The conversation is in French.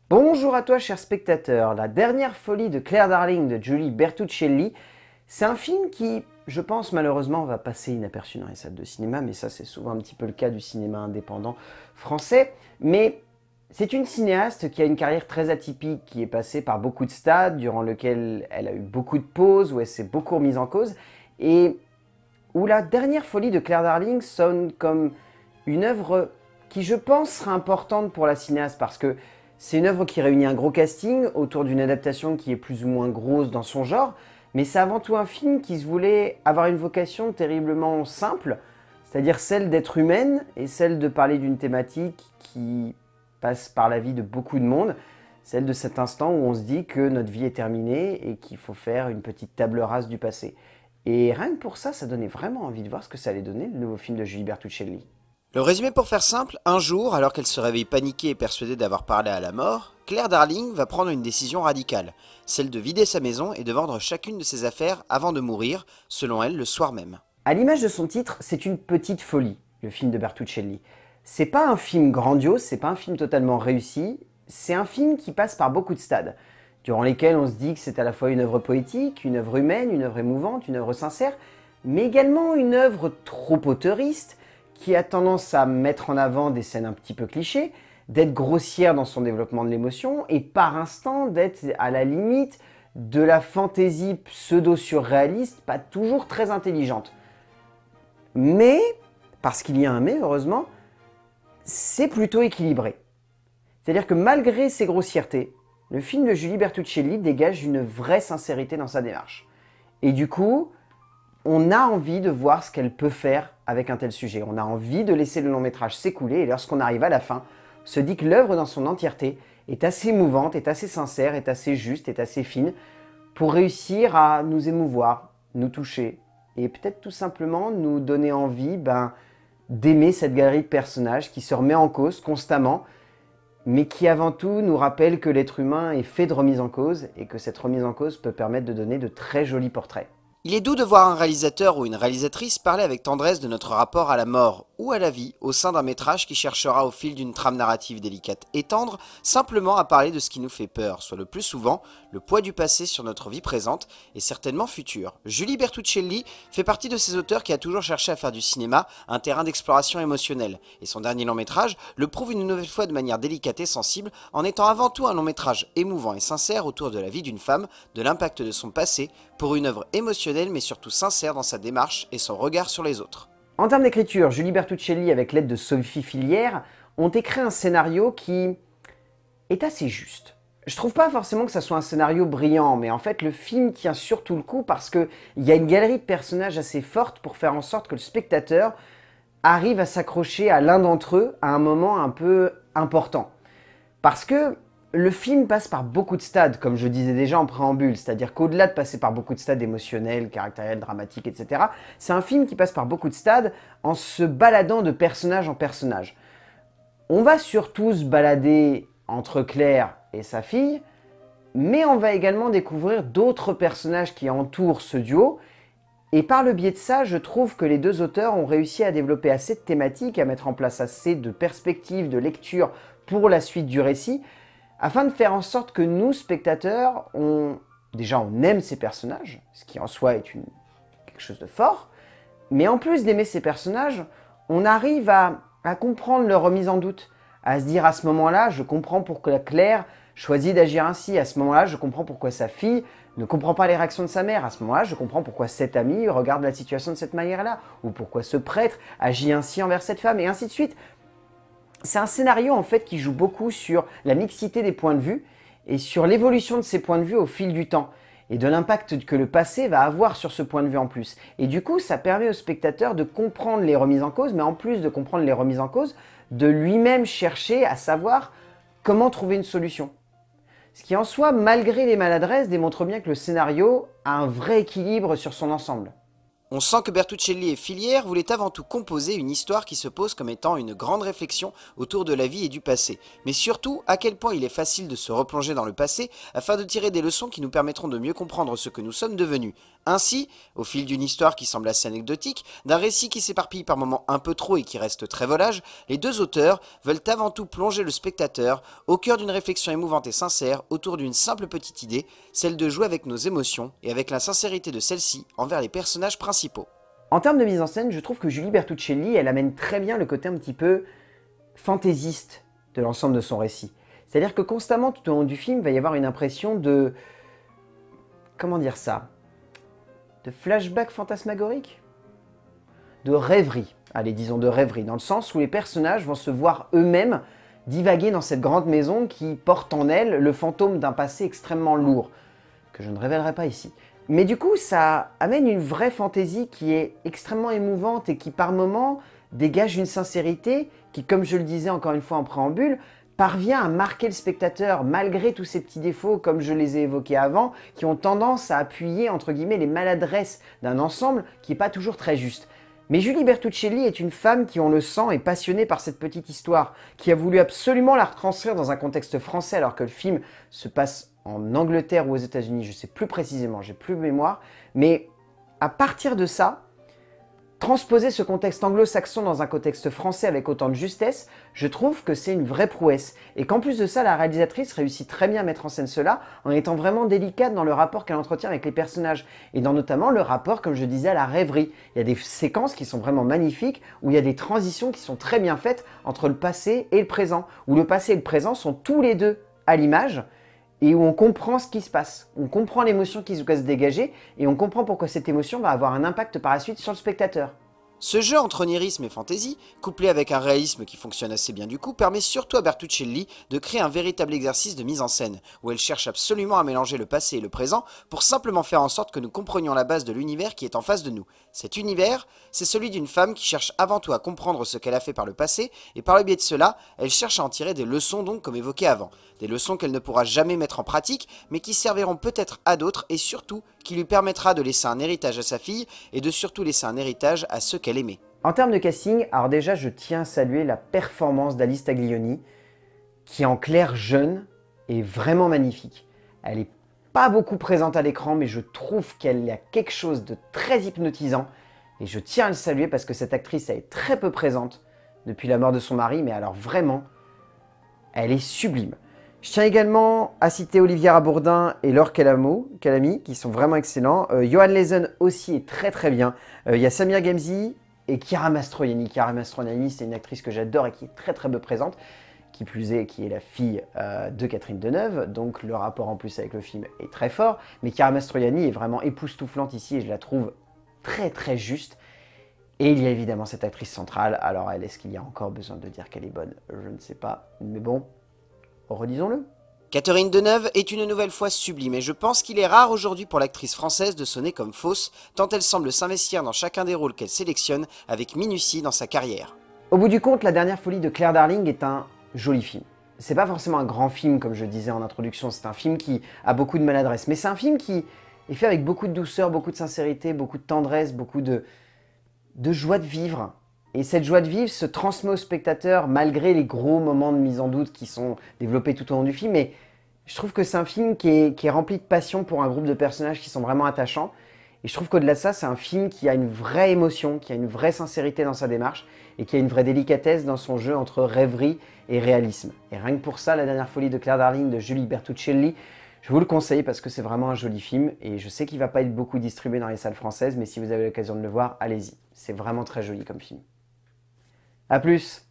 Bonjour à toi, cher spectateur. La dernière folie de Claire Darling de Julie Bertuccelli, c'est un film qui, je pense, malheureusement, va passer inaperçu dans les salles de cinéma, mais ça, c'est souvent un petit peu le cas du cinéma indépendant français. Mais c'est une cinéaste qui a une carrière très atypique, qui est passée par beaucoup de stades, durant lesquels elle a eu beaucoup de pauses, où elle s'est beaucoup remise en cause, et où la dernière folie de Claire Darling sonne comme une œuvre qui, je pense, sera importante pour la cinéaste, parce que c'est une œuvre qui réunit un gros casting autour d'une adaptation qui est plus ou moins grosse dans son genre, mais c'est avant tout un film qui se voulait avoir une vocation terriblement simple, c'est-à-dire celle d'être humaine et celle de parler d'une thématique qui passe par la vie de beaucoup de monde, celle de cet instant où on se dit que notre vie est terminée et qu'il faut faire une petite table rase du passé. Et rien que pour ça, ça donnait vraiment envie de voir ce que ça allait donner, le nouveau film de Julie Bertuccelli. Le résumé pour faire simple, un jour, alors qu'elle se réveille paniquée et persuadée d'avoir parlé à la mort, Claire Darling va prendre une décision radicale, celle de vider sa maison et de vendre chacune de ses affaires avant de mourir, selon elle, le soir même. À l'image de son titre, c'est une petite folie, le film de Bertuccelli. C'est pas un film grandiose, c'est pas un film totalement réussi, c'est un film qui passe par beaucoup de stades, durant lesquels on se dit que c'est à la fois une œuvre poétique, une œuvre humaine, une œuvre émouvante, une œuvre sincère, mais également une œuvre trop auteuriste, qui a tendance à mettre en avant des scènes un petit peu clichés, d'être grossière dans son développement de l'émotion, et par instant d'être à la limite de la fantaisie pseudo-surréaliste, pas toujours très intelligente. Mais, parce qu'il y a un mais, heureusement, c'est plutôt équilibré. C'est-à-dire que malgré ses grossièretés, le film de Julie Bertuccelli dégage une vraie sincérité dans sa démarche. Et du coup, on a envie de voir ce qu'elle peut faire avec un tel sujet. On a envie de laisser le long métrage s'écouler et lorsqu'on arrive à la fin, on se dit que l'œuvre dans son entièreté est assez émouvante, est assez sincère, est assez juste, est assez fine pour réussir à nous émouvoir, nous toucher et peut-être tout simplement nous donner envie d'aimer cette galerie de personnages qui se remet en cause constamment, mais qui avant tout nous rappelle que l'être humain est fait de remise en cause et que cette remise en cause peut permettre de donner de très jolis portraits. Il est doux de voir un réalisateur ou une réalisatrice parler avec tendresse de notre rapport à la mort ou à la vie au sein d'un métrage qui cherchera au fil d'une trame narrative délicate et tendre simplement à parler de ce qui nous fait peur, soit le plus souvent le poids du passé sur notre vie présente et certainement future. Julie Bertuccelli fait partie de ces auteurs qui a toujours cherché à faire du cinéma un terrain d'exploration émotionnelle et son dernier long métrage le prouve une nouvelle fois de manière délicate et sensible en étant avant tout un long métrage émouvant et sincère autour de la vie d'une femme, de l'impact de son passé pour une œuvre émotionnelle mais surtout sincère dans sa démarche et son regard sur les autres. En termes d'écriture, Julie Bertuccelli, avec l'aide de Sophie Filière, ont écrit un scénario qui est assez juste. Je trouve pas forcément que ça soit un scénario brillant, mais en fait le film tient surtout le coup parce qu'il y a une galerie de personnages assez forte pour faire en sorte que le spectateur arrive à s'accrocher à l'un d'entre eux à un moment un peu important. Parce que le film passe par beaucoup de stades, comme je disais déjà en préambule, c'est-à-dire qu'au-delà de passer par beaucoup de stades émotionnels, caractériels, dramatiques, etc., c'est un film qui passe par beaucoup de stades en se baladant de personnage en personnage. On va surtout se balader entre Claire et sa fille, mais on va également découvrir d'autres personnages qui entourent ce duo, et par le biais de ça, je trouve que les deux auteurs ont réussi à développer assez de thématiques, à mettre en place assez de perspectives, de lecture pour la suite du récit, afin de faire en sorte que nous, spectateurs, on aime ces personnages, ce qui en soi est quelque chose de fort, mais en plus d'aimer ces personnages, on arrive à comprendre leur remise en doute, à se dire à ce moment-là, je comprends pourquoi Claire choisit d'agir ainsi, à ce moment-là, je comprends pourquoi sa fille ne comprend pas les réactions de sa mère, à ce moment-là, je comprends pourquoi cet ami regarde la situation de cette manière-là, ou pourquoi ce prêtre agit ainsi envers cette femme, et ainsi de suite. C'est un scénario en fait qui joue beaucoup sur la mixité des points de vue et sur l'évolution de ces points de vue au fil du temps et de l'impact que le passé va avoir sur ce point de vue en plus. Et du coup, ça permet au spectateur de comprendre les remises en cause, mais en plus de comprendre les remises en cause, de lui-même chercher à savoir comment trouver une solution. Ce qui en soi, malgré les maladresses, démontre bien que le scénario a un vrai équilibre sur son ensemble. On sent que Bertuccelli et Filière voulaient avant tout composer une histoire qui se pose comme étant une grande réflexion autour de la vie et du passé, mais surtout à quel point il est facile de se replonger dans le passé afin de tirer des leçons qui nous permettront de mieux comprendre ce que nous sommes devenus. Ainsi, au fil d'une histoire qui semble assez anecdotique, d'un récit qui s'éparpille par moments un peu trop et qui reste très volage, les deux auteurs veulent avant tout plonger le spectateur au cœur d'une réflexion émouvante et sincère autour d'une simple petite idée, celle de jouer avec nos émotions et avec la sincérité de celle-ci envers les personnages principaux. En termes de mise en scène, je trouve que Julie Bertuccelli, elle amène très bien le côté un petit peu fantaisiste de l'ensemble de son récit. C'est-à-dire que constamment, tout au long du film, il va y avoir une impression de... Comment dire ça? De flashback fantasmagorique? De rêverie. Allez, disons de rêverie, dans le sens où les personnages vont se voir eux-mêmes divaguer dans cette grande maison qui porte en elle le fantôme d'un passé extrêmement lourd, que je ne révélerai pas ici. Mais du coup, ça amène une vraie fantaisie qui est extrêmement émouvante et qui, par moments, dégage une sincérité qui, comme je le disais encore une fois en préambule, parvient à marquer le spectateur malgré tous ces petits défauts, comme je les ai évoqués avant, qui ont tendance à appuyer, entre guillemets, les maladresses d'un ensemble qui n'est pas toujours très juste. Mais Julie Bertuccelli est une femme qui, on le sent, est passionnée par cette petite histoire, qui a voulu absolument la retranscrire dans un contexte français alors que le film se passe en Angleterre ou aux États-Unis, je ne sais plus précisément, j'ai plus de mémoire, mais à partir de ça, transposer ce contexte anglo-saxon dans un contexte français avec autant de justesse, je trouve que c'est une vraie prouesse. Et qu'en plus de ça, la réalisatrice réussit très bien à mettre en scène cela en étant vraiment délicate dans le rapport qu'elle entretient avec les personnages. Et dans notamment le rapport, comme je disais, à la rêverie. Il y a des séquences qui sont vraiment magnifiques, où il y a des transitions qui sont très bien faites entre le passé et le présent. Où le passé et le présent sont tous les deux à l'image, et où on comprend ce qui se passe, on comprend l'émotion qui doit se dégager, et on comprend pourquoi cette émotion va avoir un impact par la suite sur le spectateur. Ce jeu entre onirisme et fantaisie, couplé avec un réalisme qui fonctionne assez bien du coup, permet surtout à Bertuccelli de créer un véritable exercice de mise en scène, où elle cherche absolument à mélanger le passé et le présent pour simplement faire en sorte que nous comprenions la base de l'univers qui est en face de nous. Cet univers, c'est celui d'une femme qui cherche avant tout à comprendre ce qu'elle a fait par le passé, et par le biais de cela, elle cherche à en tirer des leçons donc comme évoqué avant. Des leçons qu'elle ne pourra jamais mettre en pratique, mais qui serviront peut-être à d'autres et surtout qui lui permettra de laisser un héritage à sa fille et de surtout laisser un héritage à ceux qu'elle aimait. En termes de casting, alors déjà je tiens à saluer la performance d'Alice Taglioni, qui en clair jeune est vraiment magnifique. Elle n'est pas beaucoup présente à l'écran, mais je trouve qu'elle a quelque chose de très hypnotisant. Et je tiens à le saluer parce que cette actrice elle est très peu présente depuis la mort de son mari, mais alors vraiment, elle est sublime. Je tiens également à citer Olivier Rabourdin et Laure Calamy, qui sont vraiment excellents. Johan Lezen aussi est très très bien. Il y a Samir Gamzi et Chiara Mastroianni. Chiara Mastroianni, c'est une actrice que j'adore et qui est très très peu présente. Qui plus est, qui est la fille de Catherine Deneuve, donc le rapport en plus avec le film est très fort. Mais Chiara Mastroianni est vraiment époustouflante ici et je la trouve très très juste. Et il y a évidemment cette actrice centrale. Alors elle, est-ce qu'il y a encore besoin de dire qu'elle est bonne? Je ne sais pas, mais bon... redisons-le. Catherine Deneuve est une nouvelle fois sublime et je pense qu'il est rare aujourd'hui pour l'actrice française de sonner comme fausse, tant elle semble s'investir dans chacun des rôles qu'elle sélectionne avec minutie dans sa carrière. Au bout du compte, La dernière folie de Claire Darling est un joli film. C'est pas forcément un grand film comme je le disais en introduction, c'est un film qui a beaucoup de maladresse, mais c'est un film qui est fait avec beaucoup de douceur, beaucoup de sincérité, beaucoup de tendresse, beaucoup de joie de vivre. Et cette joie de vivre se transmet au spectateur malgré les gros moments de mise en doute qui sont développés tout au long du film. Et je trouve que c'est un film qui est rempli de passion pour un groupe de personnages qui sont vraiment attachants. Et je trouve qu'au-delà de ça, c'est un film qui a une vraie émotion, qui a une vraie sincérité dans sa démarche et qui a une vraie délicatesse dans son jeu entre rêverie et réalisme. Et rien que pour ça, La dernière folie de Claire Darling de Julie Bertuccelli, je vous le conseille parce que c'est vraiment un joli film et je sais qu'il ne va pas être beaucoup distribué dans les salles françaises, mais si vous avez l'occasion de le voir, allez-y. C'est vraiment très joli comme film. A plus!